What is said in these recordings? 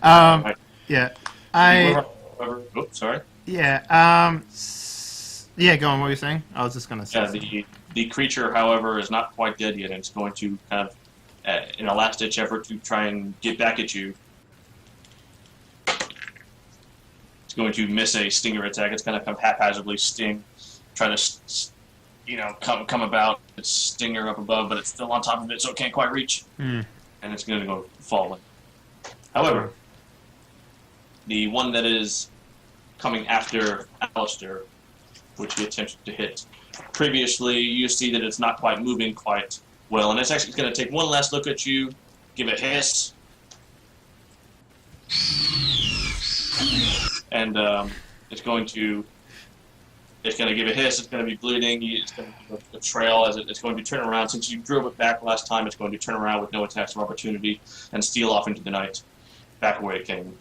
Right. Yeah. Oops, sorry. Yeah. Yeah. Go on. What were you saying? I was just gonna say Yeah, something. the creature, however, is not quite dead yet, and it's going to kind of, in a last ditch effort to try and get back at you, it's going to miss a stinger attack. It's going to come haphazardly sting, try to come about its stinger up above, but it's still on top of it, so it can't quite reach, Hmm. and it's going to go falling. Okay. However, the one that is coming after Alistair, which he attempted to hit previously, you see that it's not quite moving quite well, and it's actually going to take one last look at you, give a hiss, and it's going to give a hiss. It's going to be bleeding. It's going to give a trail as it's going to turn around. Since you drove it back last time, it's going to turn around with no attacks of opportunity and steal off into the night, back where it came.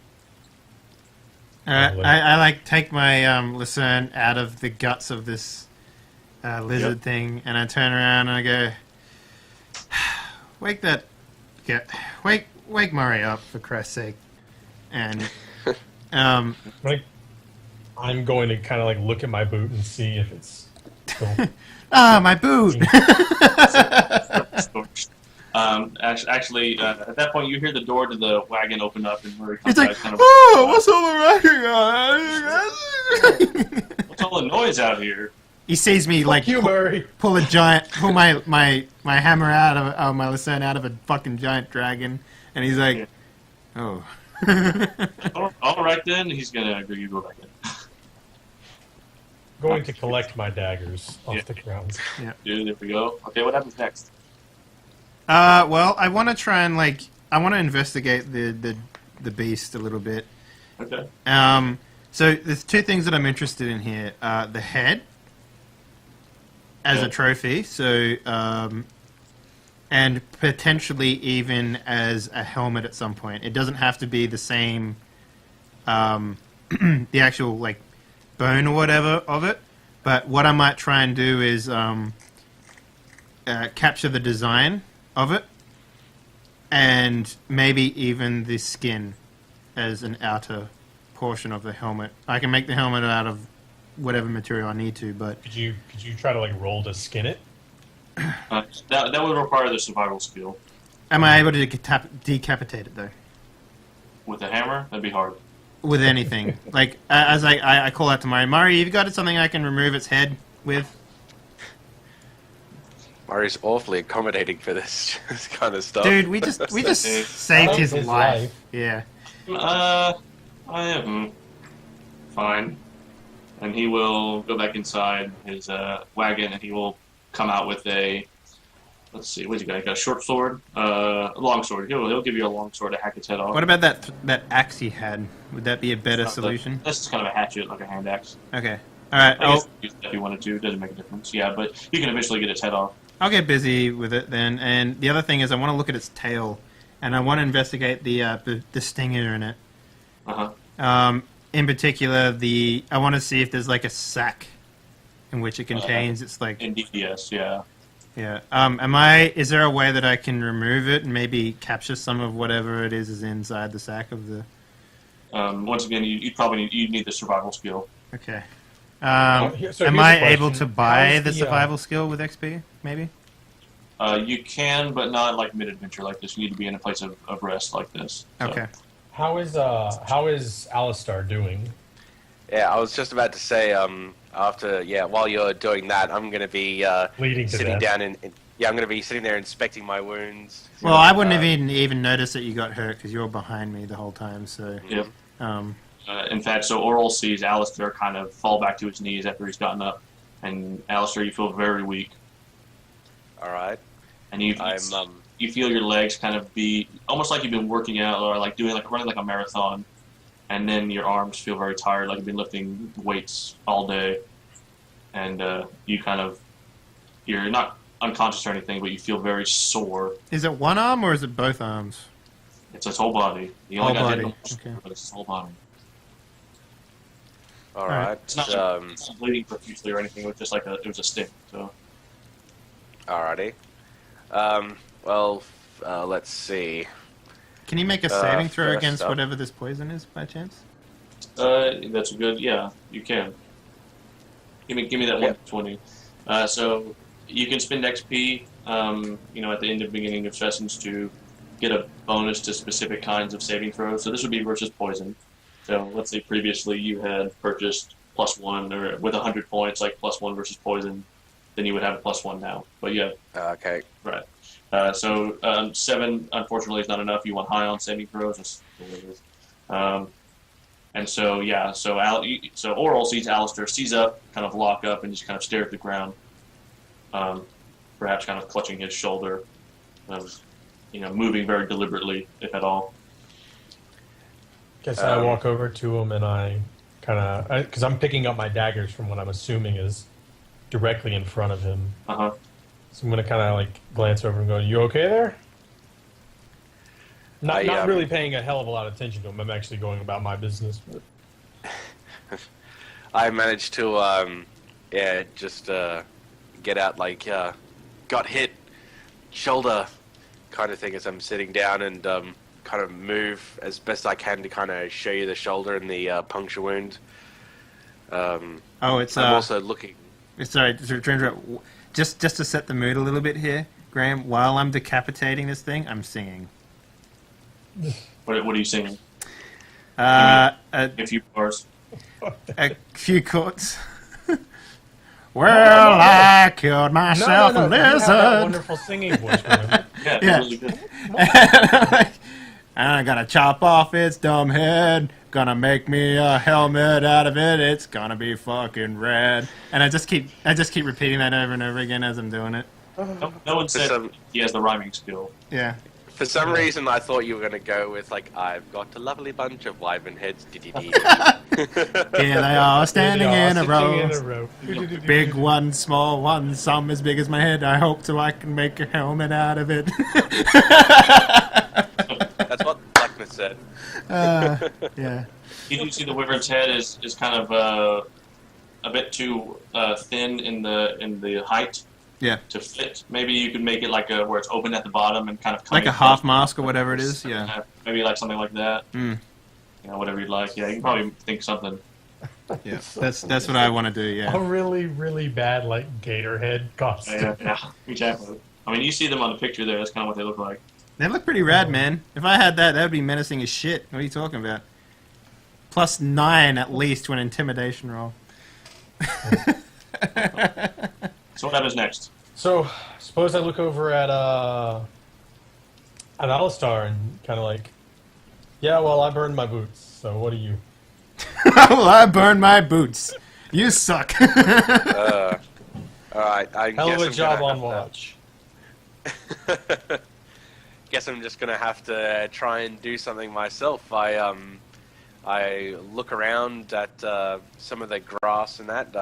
I like take my Lucerne out of the guts of this lizard thing, and I turn around and I go, wake Murray up for Christ's sake, and Like, I'm going to kind of like look at my boot and see if it's still. my boot. Actually, at that point, you hear the door to the wagon open up, and Murray It's comes like, out. Kind of, oh, what's all the wrecking? what's all the noise out here? He sees me like you, Murray. pull my hammer out of my Lucerne out of a fucking giant dragon, and he's like, oh. All right, then he's gonna agree you go back in. Going to collect my daggers off the ground. Yeah. Dude, there we go. Okay, what happens next? Well, I want to try and I want to investigate the beast a little bit. Okay. So there's two things that I'm interested in here: the head as a trophy, so and potentially even as a helmet at some point. It doesn't have to be the same, the actual bone or whatever of it. But what I might try and do is capture the design of it, and maybe even the skin as an outer portion of the helmet. I can make the helmet out of whatever material I need to, but Could you try to roll to skin it? That would require the survival skill. am I able to decapitate it though? With a hammer, that'd be hard. With anything, as I call out to Murray, you've got something I can remove its head with? Murray's awfully accommodating for this kind of stuff. Dude, we just saved his life. Yeah. I am fine. And he will go back inside his wagon, and he will come out with a. Let's see, what's he got? He got a short sword, a long sword. He'll give you a long sword to hack its head off. What about that axe he had? Would that be a better solution? That's just kind of a hatchet, like a hand axe. Okay. All right. I guess if you wanted to, it doesn't make a difference. Yeah, but you can eventually get its head off. I'll get busy with it then. And the other thing is, I want to look at its tail, and I want to investigate the stinger in it. In particular, I want to see if there's a sac in which it contains. It's Indeed, yes, yeah. Yeah. Is there a way that I can remove it and maybe capture some of whatever it is inside the sack of the? Once again, you need the survival skill. Okay. So am here's I the able question. to buy How's the the, survival skill with XP? Maybe. You can, but not like mid-adventure like this. You need to be in a place of rest like this. So. Okay. How is Alistar doing? Yeah, I was just about to say, while you're doing that, I'm going to be Bleeding to sitting death. down I'm going to be sitting there inspecting my wounds. Well, I wouldn't have even noticed that you got hurt because you were behind me the whole time. So. Yep. Um, In fact, so Oral sees Alistair kind of fall back to his knees after he's gotten up, and Alistair, you feel very weak, All right. and you feel your legs kind of be almost like you've been working out or running like a marathon, and then your arms feel very tired, like you've been lifting weights all day, and you're not unconscious or anything, but you feel very sore. is it one arm or is it both arms? It's his whole body. He Whole only got hit body, on the shoulder, okay. but it's his whole body. All right. It's not bleeding profusely or anything. It was just it was a sting. So. Alrighty. Let's see. Can you make a saving throw first against up. whatever this poison is, by chance? That's a good. Yeah, you can. Give me that 120. So you can spend XP, at the end of beginning of sessions to get a bonus to specific kinds of saving throws. So this would be versus poison. So let's say previously you had purchased +1 or with 100 points, like +1 versus poison, then you would have a +1 now. But yeah, Okay. right. So 7 unfortunately is not enough. You want high on saving throws. That's the way it is. And so yeah, so Oral sees Alistair seize up, kind of lock up, and just kind of stare at the ground. Perhaps kind of clutching his shoulder, moving very deliberately, if at all. Guess I walk over to him and I kind of, because I'm picking up my daggers from what I'm assuming is directly in front of him. Uh-huh. So I'm going to kind of like glance over and go, "You okay there?" Not really paying a hell of a lot of attention to him. I'm actually going about my business. But... I managed to, just get out like, got hit, shoulder kind of thing as I'm sitting down and kind of move as best I can to kind of show you the shoulder and the puncture wound. I'm also looking... Sorry, to interrupt. Just to set the mood a little bit here, Graham, while I'm decapitating this thing, I'm singing. What are you singing? A A few bars. few chords. Well, I killed myself a You have that lizard. wonderful singing voice, man. Yeah, Yeah. really good. And I gotta chop off its dumb head. Gonna make me a helmet out of it. It's gonna be fucking red. And I just keep repeating that over and over again as I'm doing it. No one said he has the rhyming skill. Yeah. For some reason, I thought you were going to go with, like, "I've got a lovely bunch of wyvern heads, dee-dee-dee." Here they are standing in a row. row. Big one, small one, some as big as my head. I hope so I can make a helmet out of it. That's what Blackness said. Yeah. You do see the wyvern's head is kind of a bit too thin in the height. Yeah. To fit. Maybe you could make it like where it's open at the bottom and kind of Like a half mask or whatever it is, yeah. Maybe like something like that. Mm. Whatever you'd like. Yeah, you can probably think something. Yeah. That's what I want to do, yeah. A really, really bad, like, gator head costume. Yeah, exactly. I mean, you see them on the picture there. That's kind of what they look like. They look pretty rad, man. If I had that would be menacing as shit. What are you talking about? +9 at least to an intimidation roll. So what happens next? So, suppose I look over at Alistar and kind of like, "Yeah, well, I burned my boots, so what do you?" Well, I burned my boots. You suck. Alright, I Hell guess of a I'm job gonna on have watch. Guess I'm just gonna have to try and do something myself. I look around at some of the grass and that.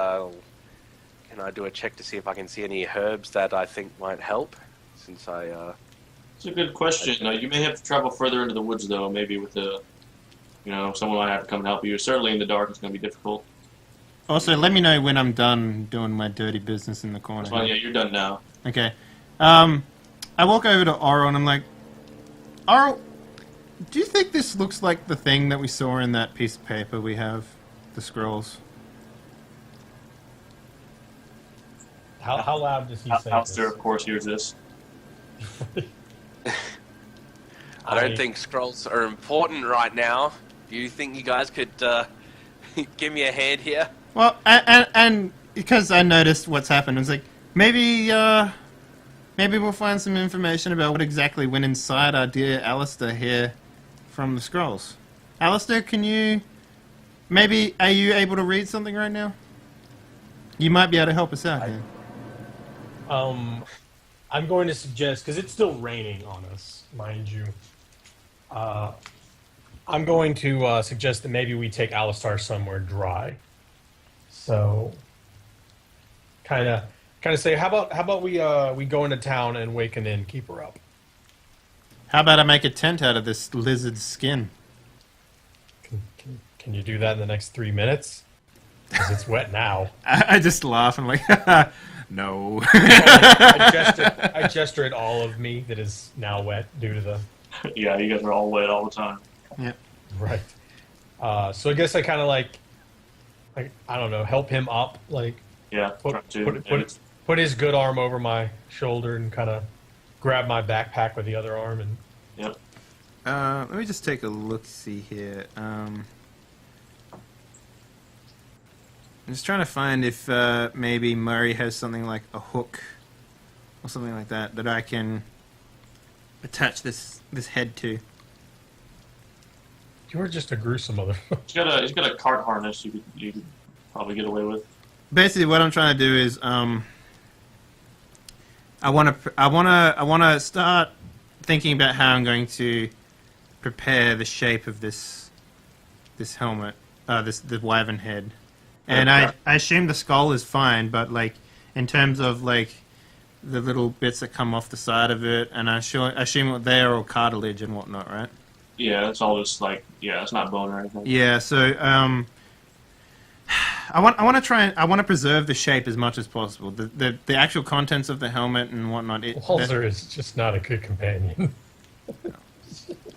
Can I do a check to see if I can see any herbs that I think might help? Since It's a good question. You may have to travel further into the woods, though. Maybe with someone might have to come and help you. Certainly in the dark, it's going to be difficult. Also, let me know when I'm done doing my dirty business in the corner. That's fine. Yeah, you're done now. Okay. I walk over to Oral and I'm like, "Oral, do you think this looks like the thing that we saw in that piece of paper we have? The scrolls?" How loud does he say Alistair, this? of course, hears this. I don't think scrolls are important right now. Do you think you guys could give me a hand here? Well, and because I noticed what's happened, I was like, maybe we'll find some information about what exactly went inside our dear Alistair here from the scrolls. Alistair, are you able to read something right now? You might be able to help us out here. I'm going to suggest, because it's still raining on us, mind you. I'm going to suggest that maybe we take Alistar somewhere dry. So, kind of say, how about we go into town and wake an innkeeper up? How about I make a tent out of this lizard's skin? Can you do that in the next 3 minutes? Because it's wet now. I just laugh and I'm like, no. I gesture at all of me that is now wet due to the Yeah, you guys are all wet all the time. Yep. Right. So I guess I kind of like I don't know, help him up, like Yeah, try to. put his good arm over my shoulder and kind of grab my backpack with the other arm and. Yep. Let me just take a look. See here. I'm just trying to find if maybe Murray has something like a hook or something like that that I can attach this head to. You're just a gruesome motherfucker. He's got a cart harness you could probably get away with. Basically, what I'm trying to do is I want to start thinking about how I'm going to prepare the shape of this helmet, the wyvern head, and I assume the skull is fine, but like in terms of like the little bits that come off the side of it, and I assume they're all cartilage and whatnot, right? Yeah, it's all just like it's not bone or anything. Yeah, so I want to preserve the shape as much as possible. The actual contents of the helmet and whatnot. Walzer is just not a good companion.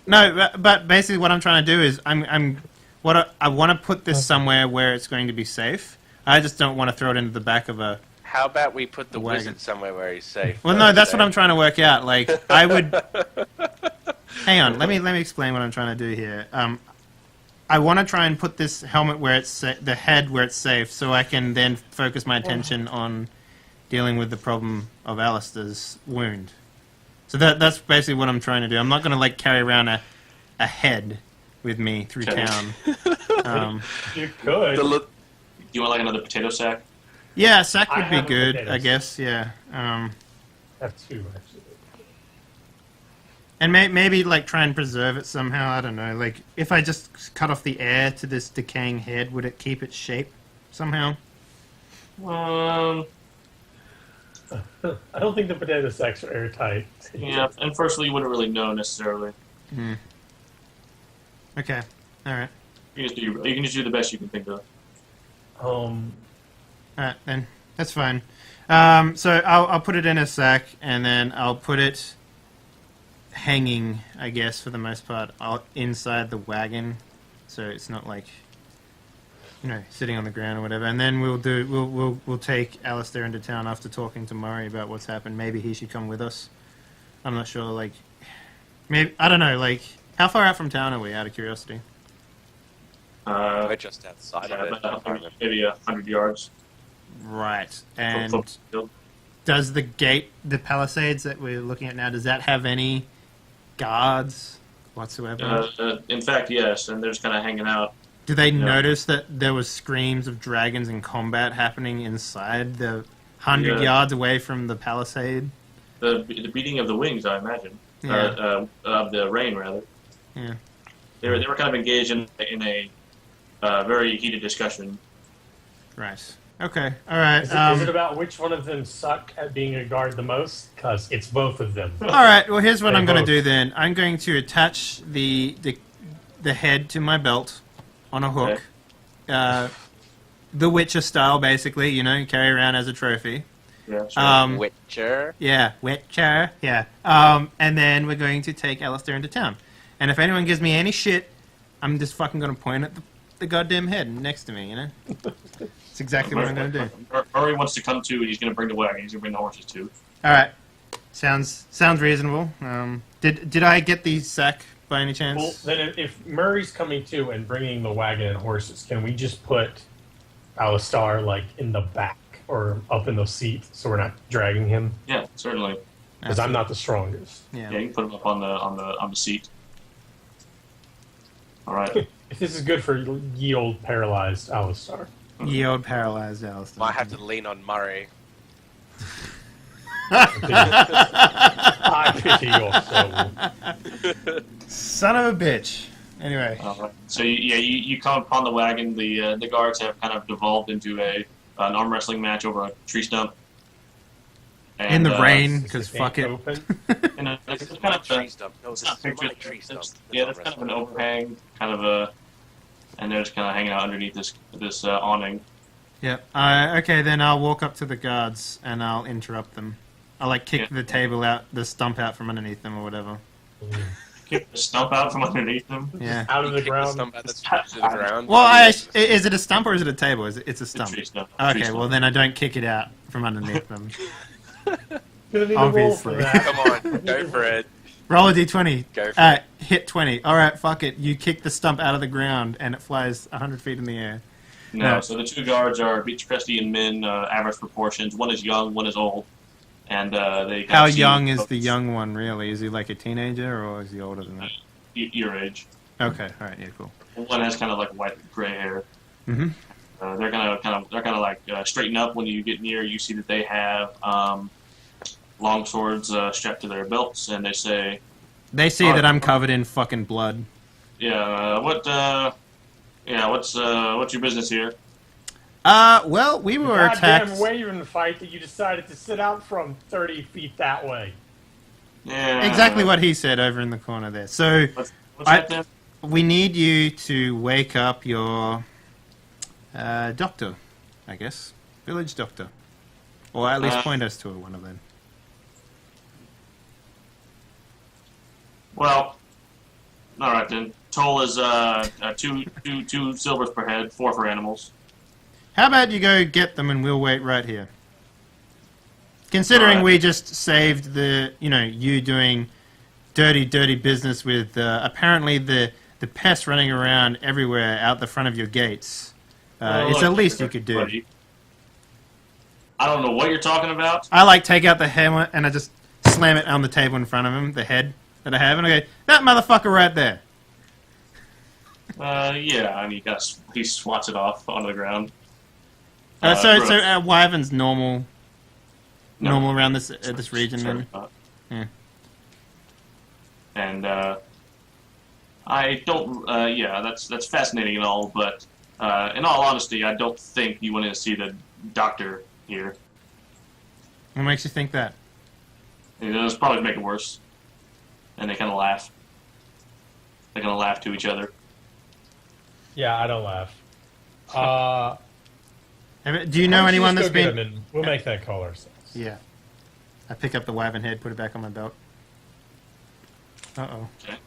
No, but basically what I'm trying to do is I want to put this somewhere where it's going to be safe. I just don't want to throw it into the back of a. How about we put the wagon. wizard somewhere where he's safe? Well, no, that's what I'm trying to work out. Like I would. Hang on, let me explain what I'm trying to do here. I want to try and put this helmet where it's the head where it's safe, so I can then focus my attention on dealing with the problem of Alistair's wound. So that's basically what I'm trying to do. I'm not going to like carry around a head with me through town. You could. Do you want like another potato sack? Yeah, a sack would I be have a good, potato I guess. Yeah. I have two, actually. And maybe like try and preserve it somehow. I don't know. Like if I just cut off the air to this decaying head, would it keep its shape somehow? I don't think the potato sacks are airtight. Yeah, and firstly, you wouldn't really know necessarily. Okay. All right. You can just do the best you can think of. All right then. That's fine. So I'll put it in a sack, and then I'll put it hanging, I guess, for the most part, inside the wagon, so it's not like sitting on the ground or whatever. And then we'll take Alistair into town after talking to Murray about what's happened. Maybe he should come with us. I'm not sure. Like, maybe I don't know. Like, how far out from town are we? Out of curiosity. We're just outside of it. Maybe 100 yards. Right. And does the gate, the palisades that we're looking at now, does that have any guards whatsoever? In fact, yes, and they're just kind of hanging out. Do they notice that there was screams of dragons in combat happening inside the 100 yards away from the palisade? The beating of the wings, I imagine. Yeah. Of the rain, rather. Yeah. They were kind of engaged in a very heated discussion. Right. Okay. All right. Is it about which one of them suck at being a guard the most? Because it's both of them. All right. Well, here's what I'm going to do then. I'm going to attach the head to my belt on a hook, the Witcher style, basically. Carry around as a trophy. Yeah. Sure. Witcher. Yeah, Witcher. Yeah. And then we're going to take Alistair into town. And if anyone gives me any shit, I'm just fucking going to point at the goddamn head next to me. That's exactly what I'm going to do. Murray wants to come too, and he's going to bring the wagon. He's going to bring the horses too. All right. Sounds reasonable. Did I get the sack by any chance? Well, then if Murray's coming too and bringing the wagon and horses, can we just put Alistair like in the back or up in the seat so we're not dragging him? Yeah, certainly. Because I'm not the strongest. Yeah, you can put him up on the seat. All right. If this is good for ye old paralyzed Alistair. Ye old paralyzed Alistair. Might have to lean on Murray. I pity your soul. Son of a bitch. Anyway. So you come upon the wagon. The guards have kind of devolved into an arm wrestling match over a tree stump. And, in the rain, because fuck it. It's kind of tree stump. No, this is really tree stump. Yeah, there's kind of an overhang, and they're just kind of hanging out underneath this awning. Yep. Okay, then I'll walk up to the guards and I'll interrupt them. I'll kick the table out, the stump out from underneath them or whatever. kick the stump out from underneath them. Yeah. Out of the Kick the ground. stump out that's to the ground. Well, is it a stump or is it a table? It's a stump. Tree stump. Okay, well then I don't kick it out from underneath them. Gonna need a roll for Obviously. that. Come on, go for it. Roll a d20. Go for it. Hit 20. Alright, fuck it. You kick the stump out of the ground and it flies 100 feet in the air. No, so the two guards are Beachcrestian men, average proportions. One is young, one is old. And they How young is the young one, really? Is he like a teenager or is he older than that? Your age. Okay, alright, yeah, cool. One has kind of like white gray hair. Mm-hmm. They're gonna like straighten up when you get near. You see that they have long swords strapped to their belts, and they say, They see that I'm covered in fucking blood. "Yeah, what's your business here?" Well, we were attacked. Goddamn waving fight that you decided to sit out from 30 feet that way. Yeah, Exactly what he said over in the corner there. So, What's that then? we need you to wake up your doctor, I guess. Village doctor. Or at least point us to one of them. Well, all right then. Toll is two silvers per head, 4 for animals. How about you go get them and we'll wait right here? Considering Alright. we just saved you doing dirty business with apparently the pests running around everywhere out the front of your gates. Well, It's look, the least you could do. buddy, I don't know what you're talking about. I take out the hammer and I just slam it on the table in front of him, the head that I have, and I go, that motherfucker right there. Yeah, and he swats it off onto the ground. So Wyvern's normal No. around this region then? Yeah. And I don't. Yeah, that's fascinating and all, but in all honesty, I don't think you wanted to see the doctor here. What makes you think that? It'll probably make it worse. And they kind of laugh. They're gonna laugh to each other. Yeah, I don't laugh. Do you know anyone that's been... We'll make that call ourselves. Yeah. I pick up the Wyvern head, put it back on my belt. Uh-oh. Okay.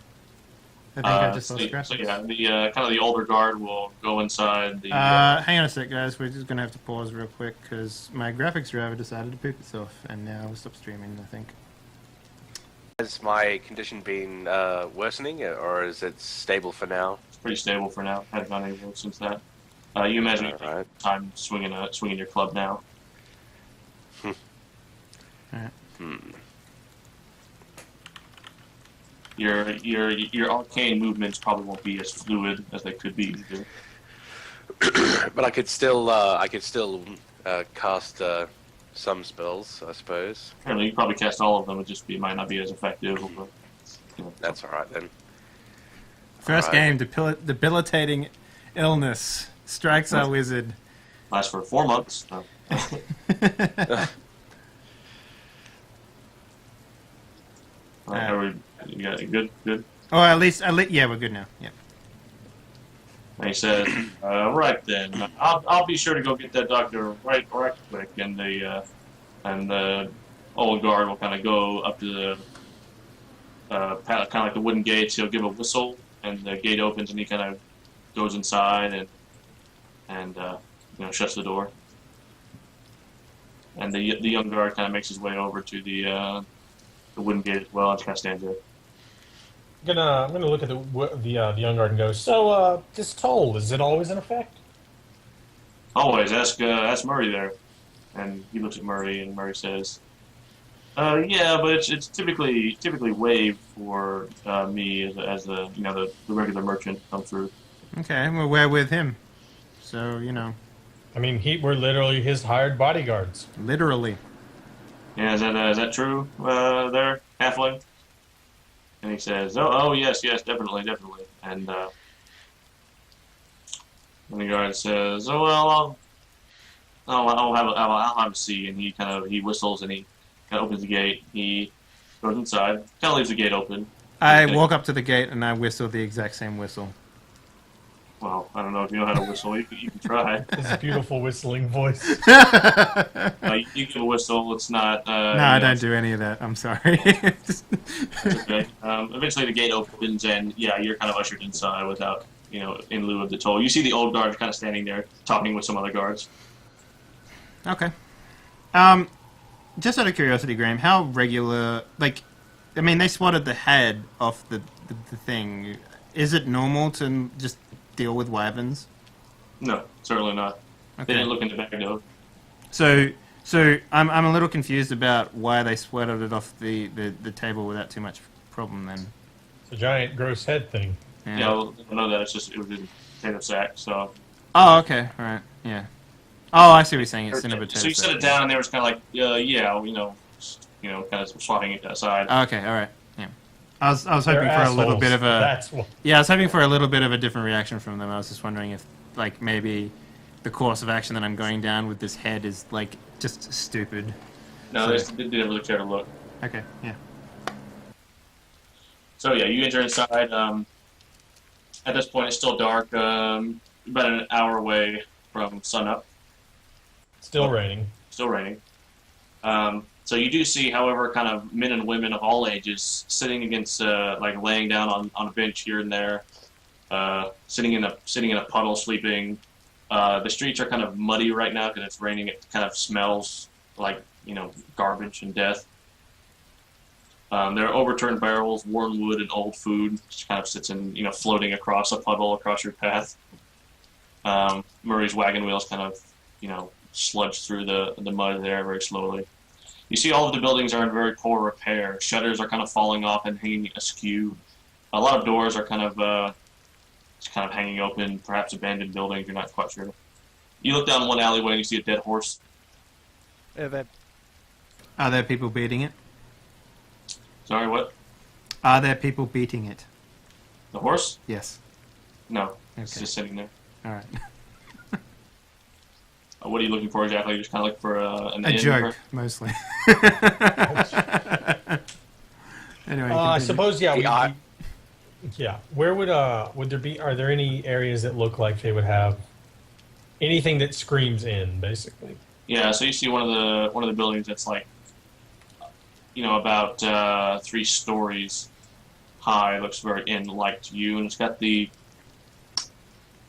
I think I just lost So graphics. yeah, the kind of the older guard will go inside the. Hang on a sec, guys. We're just going to have to pause real quick because my graphics driver decided to poop itself, and now we'll stop streaming, I think. Has my condition been worsening, or is it stable for now? It's pretty stable for now. Hadn't gone anywhere since that. You imagine you Alright. take time swinging your club now. Alright. Your arcane movements probably won't be as fluid as they could be either. But I could still cast some spells, I suppose. Apparently, you probably cast all of them. It might not be as effective. But, That's all right then. First Alright. game, debilitating illness strikes our wizard. lasts for 4 months. You got it good. Or at least, yeah, we're good now. Yeah. And he says, "Right then, I'll be sure to go get that doctor right quick." And the old guard will kind of go up to the kind of like the wooden gates. He'll give a whistle, and the gate opens, and he kind of goes inside and shuts the door. And the young guard kind of makes his way over to the wooden gate as well, and kind of stands there. I'm gonna look at the young guard and go. So, this toll, is it always in effect? Always ask Murray there. And he looks at Murray, and Murray says, "Yeah, but it's typically waived for me as the regular merchant come through." Okay, well, we're with him. So, I mean, we're literally his hired bodyguards. literally. Yeah, is that true? There, halfling. And he says, "Oh, yes, definitely." And the guard says, "Oh well, I'll have a see." And he whistles and he kind of opens the gate. He goes inside, kind of leaves the gate open. I walk up to the gate and I whistle the exact same whistle. Well, I don't know if you know how to whistle. You can try. His beautiful whistling voice. You can whistle. It's not. No, I don't do any of that. I'm sorry. It's okay. Eventually, the gate opens, and yeah, you're kind of ushered inside without, in lieu of the toll. You see the old guard kind of standing there, talking with some other guards. Okay. Just out of curiosity, Graham, how regular? Like, I mean, they swatted the head off the thing. Is it normal to just deal with wyverns? No, certainly not. Okay. They didn't look in the back door. So I'm a little confused about why they swatted it off the table without too much problem. Then. It's a giant gross head thing. Yeah, well, I know that it was in potato sack. So. Oh, okay, all right, yeah. Oh, I see what you're saying. It's in a potato So you sack. set it down, and they were just kind of like, kind of swapping it aside. Okay, all right. Yeah. I was hoping They're for a little assholes. bit of a That's what. yeah. I was hoping for a little bit of a different reaction from them. I was just wondering if like maybe the course of action that I'm going down with this head is like just stupid. No, they didn't really care to look. Okay. Yeah. So yeah, you enter inside. At this point, it's still dark. About an hour away from sunup. Still raining. Still raining. So you do see, however, kind of men and women of all ages sitting against, like laying down on a bench here and there, sitting in a puddle, sleeping. The streets are kind of muddy right now because it's raining. It kind of smells like garbage and death. There are overturned barrels, worn wood, and old food. Just kind of sits in, floating across a puddle across your path. Murray's wagon wheels kind of, sludge through the mud there very slowly. You see all of the buildings are in very poor repair. Shutters are kind of falling off and hanging askew. A lot of doors are kind of just kind of hanging open, perhaps abandoned buildings. You're not quite sure. You look down one alleyway and you see a dead horse. Are there people beating it? Sorry, what? Are there people beating it? The horse? Yes. No. It's Okay. just sitting there. All right. What are you looking for exactly? You're just kind of looking for an A inn joke, or- mostly. Anyway, I continue. suppose, yeah. Yeah. Yeah. Where would there be? Are there any areas that look like they would have anything that screams in, basically? Yeah, so you see one of the buildings that's like, about 3 stories high. It looks very inn-like to you, and it's got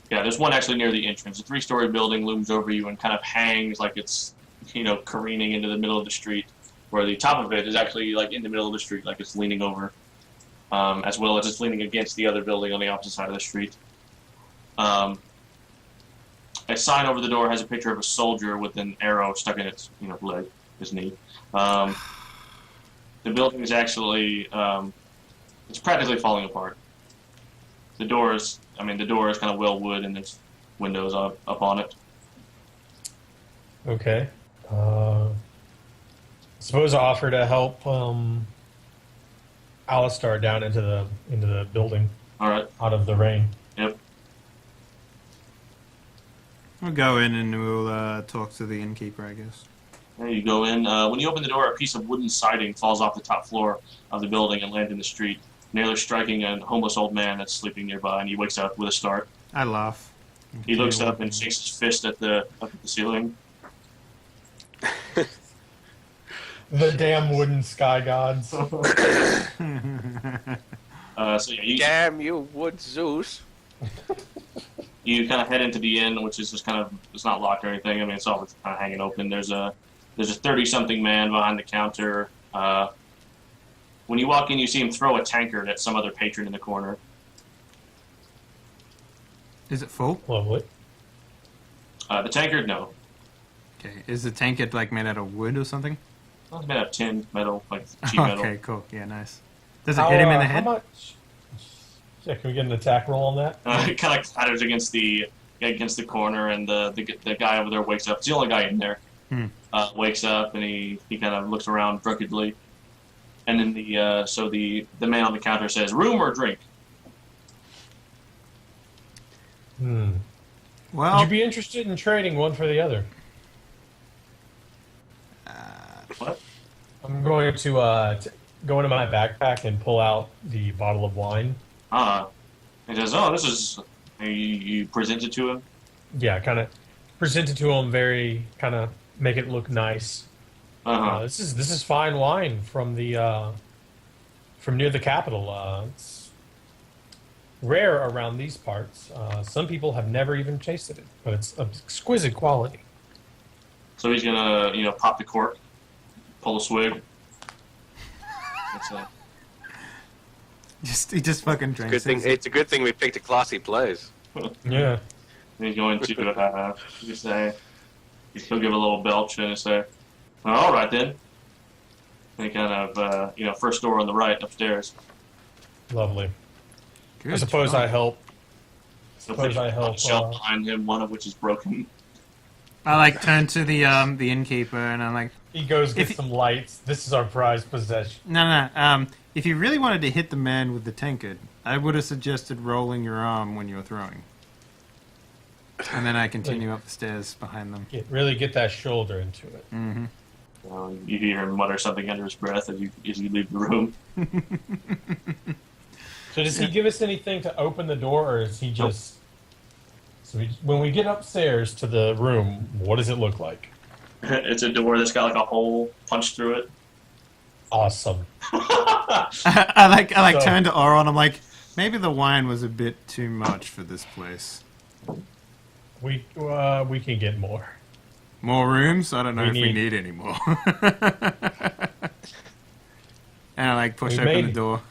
there's one actually near the entrance. A 3-story building looms over you and kind of hangs like it's, careening into the middle of the street, where the top of it is actually like in the middle of the street, like it's leaning over, as well as it's leaning against the other building on the opposite side of the street. A sign over the door has a picture of a soldier with an arrow stuck in its, leg, his knee. The building is actually, it's practically falling apart. The door is kind of well wood and there's windows up on it. Okay. Suppose I offer to help Alistar down into the building All right. out of the rain. Yep. We'll go in and we'll talk to the innkeeper, I guess. There you go in. When you open the door, a piece of wooden siding falls off the top floor of the building and lands in the street, nearly striking a homeless old man that's sleeping nearby, and he wakes up with a start. I laugh. He looks up and shakes his fist up at the ceiling. The damn wooden sky gods. So yeah, Damn you, Wood Zeus. you kind of head into the inn, which is just kind of, it's not locked or anything. I mean, it's all kind of hanging open. There's a 30-something man behind the counter. When you walk in, you see him throw a tankard at some other patron in the corner. Is it full? Lovely. The tankard, no. Okay. Is the tankard like made out of wood or something? It's made of tin, metal, like cheap metal. Okay, cool. Yeah, nice. Does it hit him in the head? How much? Yeah, can we get an attack roll on that? It kind of clatters against the corner, and the guy over there wakes up. It's the only guy in there. Wakes up and he kind of looks around drunkenly, and then the man on the counter says, "Room or drink?" Would Well, you be interested in trading one for the other? What? I'm going to go into my backpack and pull out the bottle of wine. He says, "Oh, this is You present it to him. Yeah, kind of present it to him. Very kind of make it look nice. This is fine wine from the from near the capital. It's rare around these parts. Some people have never even tasted it, but it's of exquisite quality. So he's gonna, pop the cork, pull a swig. He just fucking drinks. Good thing. It's a good thing we picked a classy place. Yeah. He's going to just say, he'll give a little belch and say, "All right then." And he kind of, first door on the right upstairs. Lovely. Good I suppose job. I help. So Suppose I help. shelf behind him, one of which is broken. I turn to the innkeeper and I'm like, He goes get If- some lights. This is our prized possession. no. If you really wanted to hit the man with the tankard, I would have suggested rolling your arm when you were throwing. And then I continue up the stairs behind them. Really get that shoulder into it. Mm-hmm. You hear him mutter something under his breath as you leave the room. So does he give us anything to open the door, or is he just? So when we get upstairs to the room, what does it look like? It's a door that's got like a hole punched through it. Awesome. I So- turn to Oron. I'm like, maybe the wine was a bit too much for this place. We can get more. More rooms? I don't know We if we need- need any more. And I push We open may- the door.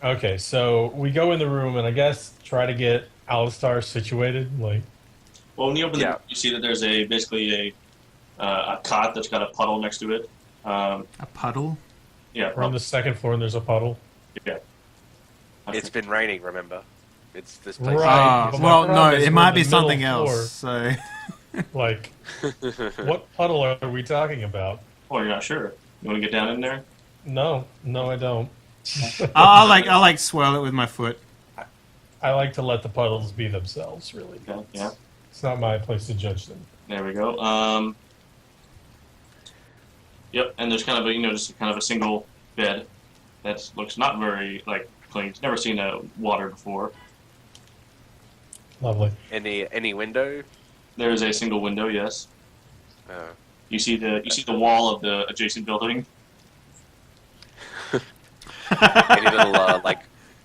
Okay, so we go in the room and I guess try to get Alistar situated. Like, Well, when you open the Yeah. door, you see that there's basically a cot that's got a puddle next to it. A puddle? Yeah, we're on the second floor and there's a puddle. yeah. It's been raining. Remember, it's this place. Right. But my Well, no, problem is it we're might in the be something middle floor. else. So Like, what puddle are we talking about? Oh, you're not sure. You want to get down in there? No, I don't. I'll swirl it with my foot. I like to let the puddles be themselves, really. Okay, yeah. It's not my place to judge them. There we go. Yep, and there's kind of just kind of a single bed that looks not very clean. It's never seen water before. Lovely. Any window? There is a single window. Yes, Uh, you see the wall of the adjacent building.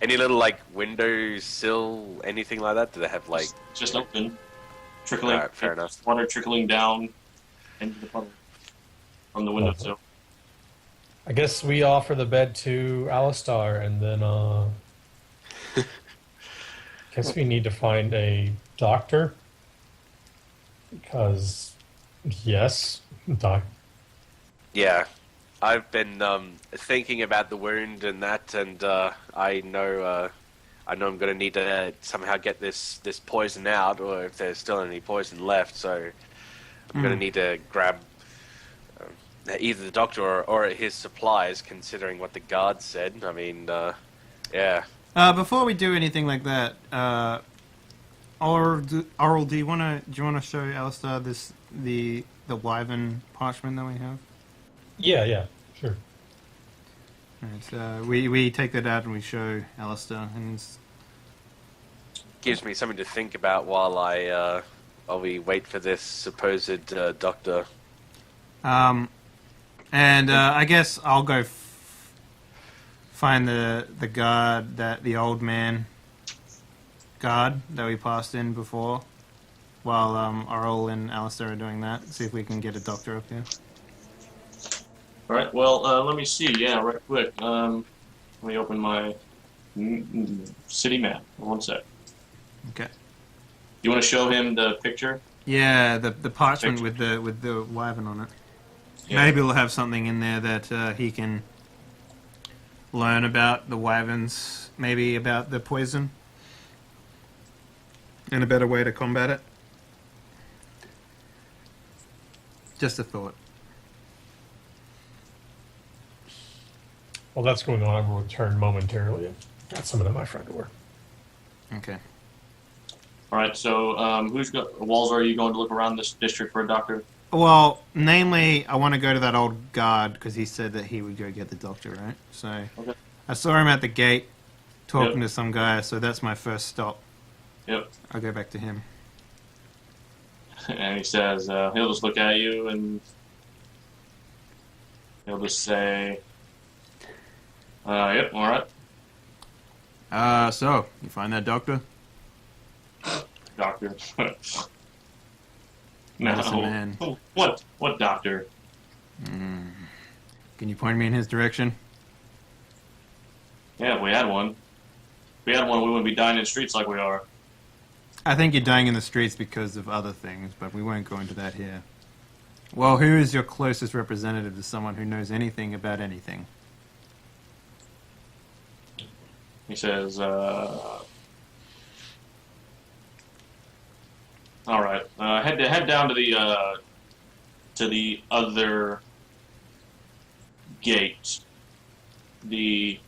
any little window sill, anything like that? Do they have Just open, trickling. Alright, fair enough. Water trickling down into the puddle from the window. Lovely. So I guess we offer the bed to Alistar, and then guess we need to find a doctor because yes, Yeah, I've been thinking about the wound and that, and I know I'm going to need to somehow get this poison out, or if there's still any poison left. So I'm going to need to grab either the doctor or his supplies, considering what the guard said. I mean, yeah. Before we do anything like that, Oral, do you wanna show Alistar the wyvern parchment that we have? yeah, sure. Alright, so we take that out and we show Alistar, and Gives me something to think about while we wait for this supposed doctor. I guess I'll go find the guard, the old man guard that we passed in before, while Oral and Alistar are doing that. See if we can get a doctor up here. all right. Well, let me see. Yeah, right quick. Let me open my city map. One sec. Okay. You want to show him the picture? Yeah, the parchment Picture. with the wyvern on it. Yeah. Maybe we'll have something in there that he can learn about the wyverns, maybe about the poison, and a better way to combat it. Just a thought. While that's going on, I will return momentarily. I've got someone at my front door. Okay. All right. So, Walls? Are you going to look around this district for a doctor? Well, namely, I want to go to that old guard because he said that he would go get the doctor, right? So Okay. I saw him at the gate talking Yep. to some guy, so that's my first stop. Yep. I'll go back to him. And he says, he'll just look at you and he'll just say, yep, all right. So, you find that doctor? Doctor. Medicine man. What doctor? Can you point me in his direction? Yeah, if we had one. If we had one, we wouldn't be dying in the streets like we are. I think you're dying in the streets because of other things, but we won't go into that here. Well, who is your closest representative to someone who knows anything about anything? He says, all right, head down to the other gate. The